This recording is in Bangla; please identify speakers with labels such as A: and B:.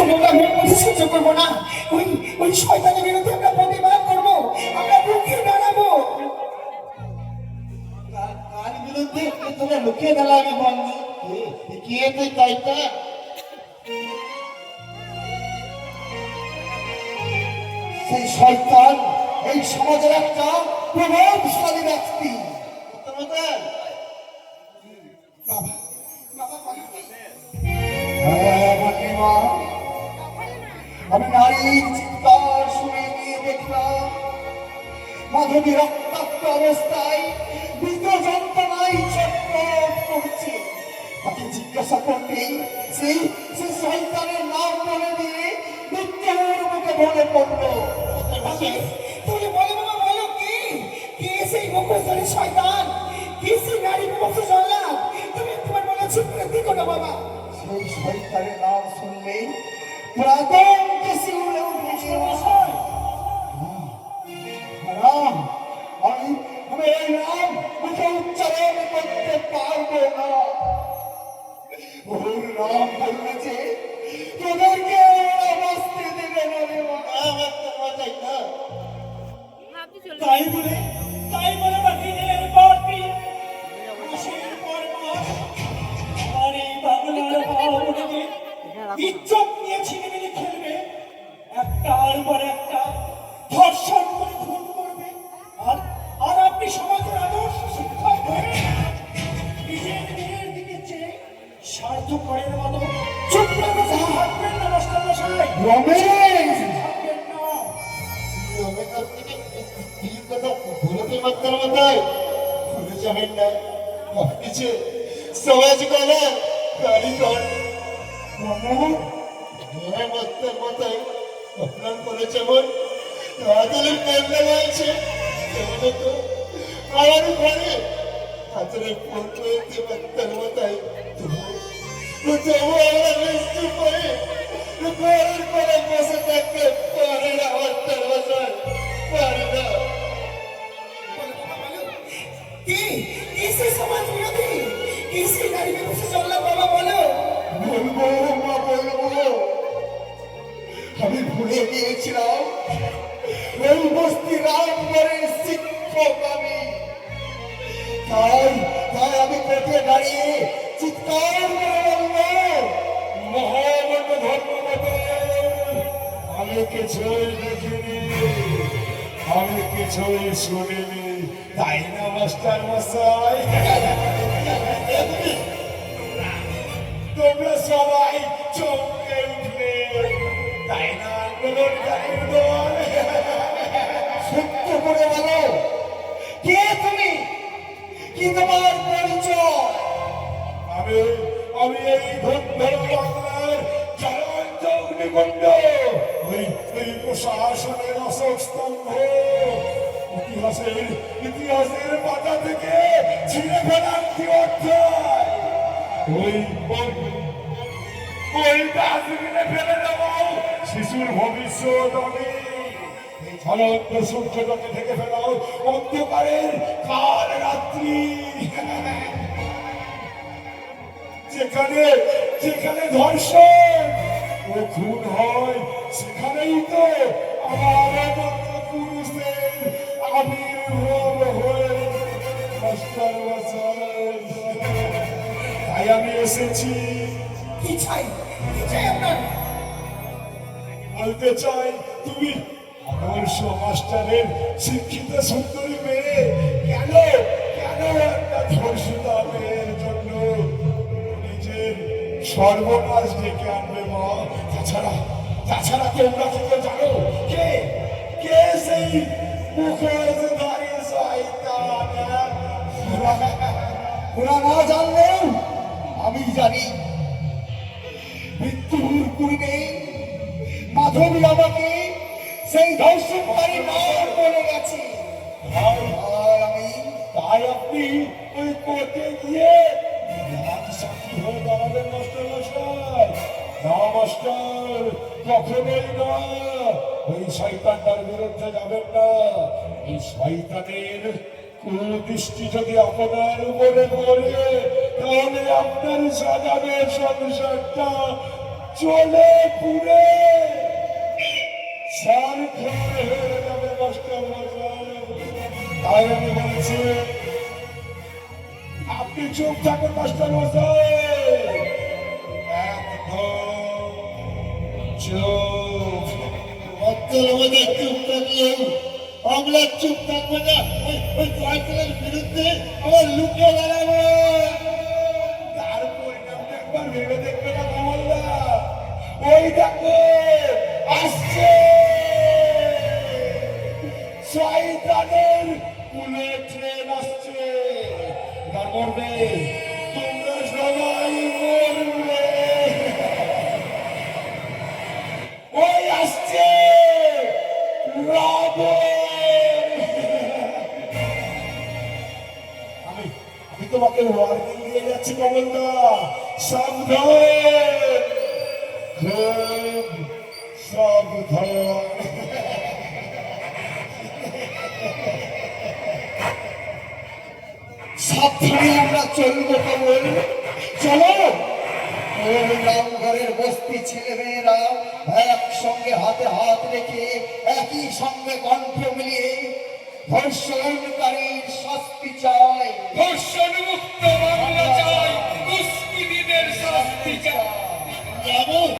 A: আমরা সহ্য করবো না। ওই ওই শয়তানের বিরুদ্ধে আমরা প্রতিবাদ করবো, আমরা রুখে দাঁড়াবো।
B: কার বিরুদ্ধে তোরা লুকিয়ে দাঁড়াবি বলনি? কে তুই তাইটা? সেই শয়তান এই সমাজের একটা প্রভাবশালী ব্যক্তি। আমি নারীর চিৎকার শুনে গিয়ে দেখলাম মাধবী রক্তাক্ত অবস্থায় মৃত যন্ত্রণায় ছটফট করছে। তাকে জিজ্ঞাসা করতেই সেই শয়তানের নাম বলে দিয়ে মৃত্যুর মুখে ঢলে পড়লো।
A: তুমি বলো বাবা, বলো কি কে সেই মুখোশধারী শয়তান, কি সেই নারী বিভক্ত জল্লাদ? তুমি একবার বলো, চুপ করে দিকো না বাবা।
B: সেই শয়তানের নাম শুনলেই প্রাণ শিউরে উঠেছে। রাম, আমি এই নাম মুখে উচ্চারণ করতে পারবো না। ওর নাম বললে যে তোদেরকে বাঁচতে দেবে না রে বাবা।
A: তাই বলে বাকি দিনের পর দিন, মাসের পর মাস আর এই বাংলার ভাবনাকে ইজ্জত নিয়ে ছিনিমিনি খেলবে, একটার পর একটা ধর্ষণ করে খুন করবে। আর আর আপনি সমাজের আদর্শ শিক্ষক হয়ে নিজের মেয়ের দিকে চেয়ে স্বার্থপরের মতো চুপ করে বসে থাকবেন না মাস্টার মশাই।
B: রমেশ,
A: থাকবেন না।
B: সমাজ গলা কারিগর মাস্টার মাথায় আপনার করে যেমন আদলের কান্না রয়েছে, আমার ঘরে হাতের পড়তে মাস্টার মাথায় তবু আমরা নিশ্চয় করে ঘরের করে বসে থাকতে পারে না মাস্টার মশাই, পারে না।
A: কি কিসে সমাজ বিরোধী, কিসে নারী বিভক্ত জল্লাদ বাবা বলো।
B: বলবো মা, বলবো। আমি ভুলে গিয়েছিলাম ওই বস্তি রামগড়ের শিক্ষক আমি। তাই আমি কোর্টে দাঁড়িয়ে চিৎকার করে বলবো, মহাবত ধর্মপত, আমি কিছুই দেখিনি, আমি কিছুই শুনিনি, তাই না মাস্টার মশাই? তোমরা সবাই চমকে উঠলে, তাই না আন্দোলনকারীর দল? সত্য করে বলো, কে তুমি, কি তোমার পরিচয়? আমি এই ধুন্ধর বাংলার চলন্ত অগ্নিকুণ্ড, ওই প্রশাসনের অশোক স্তম্ভ, ইতিহাসের পাতা থেকে ছিঁড়ে ফেলার কি অধ্যায়, ওই ডাস্টবিনে ফেলে দেবো শিশুর ভবিষ্যৎ। আমি এই ঝলন্ত সূর্যটাকে ঢেকে ফেলাও অন্ধকারের কাল রাত্রি, যেখানে ধর্ষণ ও খুন হয়, সেখানেই তো আমার মতো পুরুষের আবির্ভাব হয়ে। মাস্টার মশাই, তাই আমি এসেছি।
A: কি চাই, কি চাই আপনার?
B: বলতে চাই, তুমি আদর্শ মাস্টারের শিক্ষিত সুন্দরী মেয়ে কেন একটা ধর্ষিত মেয়ের জন্য নিজের সর্বনাশ ডেকে আনবে মা? তাছাড়া তোমরা তো জানো কে সেই মুখোশধারী শয়তান। ওরা না জানলেও আমি জানি, মৃত্যুর পূর্বে মাধবী আমাকে সেই ধর্ষণকারী নাম বলে গেছে। তাই আপনি ওই কোর্টে গিয়ে সাক্ষী হয়ে দাঁড়াবেন মাস্টার মশাই। না মাস্টার, কখনোই না, ওই শয়তানটার বিরুদ্ধে যাবেন না। এই শয়তানের কুদৃষ্টি যদি আপনার উপরে পড়ে, তাহলে আপনার সাজানো সংসারটা চলে পুরে ছাড়খাড় হয়ে যাবে মাস্টার মশাই। তাই আমি বলছি আপনি চুপ থাকুন মাস্টার মশাই, একদম চুপ। অঞ্চল আমাদের চুপ থাকলেও আমরা চুপ থাকবো না। ওই জয়পুরের বিরুদ্ধে আমার লুকিয়ে দাঁড়াবো, তার পরিণামটা একবার ভেবে দেখবে না কমলদা? ওই দেখো আসছে শয়তানের কুলে ট্রেন আসছে, তার মরবে, তোমরা সবাই মরবে। ওই আসছে রাবণ। আমি তোমাকে ওয়ার্নিং দিয়ে যাচ্ছি কমলদা, সাবধান, খুব সাবধান। সাবধানে আমরা চলবো কমল, চলো। রামঘরের বস্তি ছেলেমেয়েরা একসঙ্গে হাতে হাত রেখে একই সঙ্গে কণ্ঠ মিলিয়ে ধর্ষণকারীর শাস্তি চায়,
A: ধর্ষণ মুক্ত বাংলা চাই, দুষ্কৃতীদের শাস্তি চাই।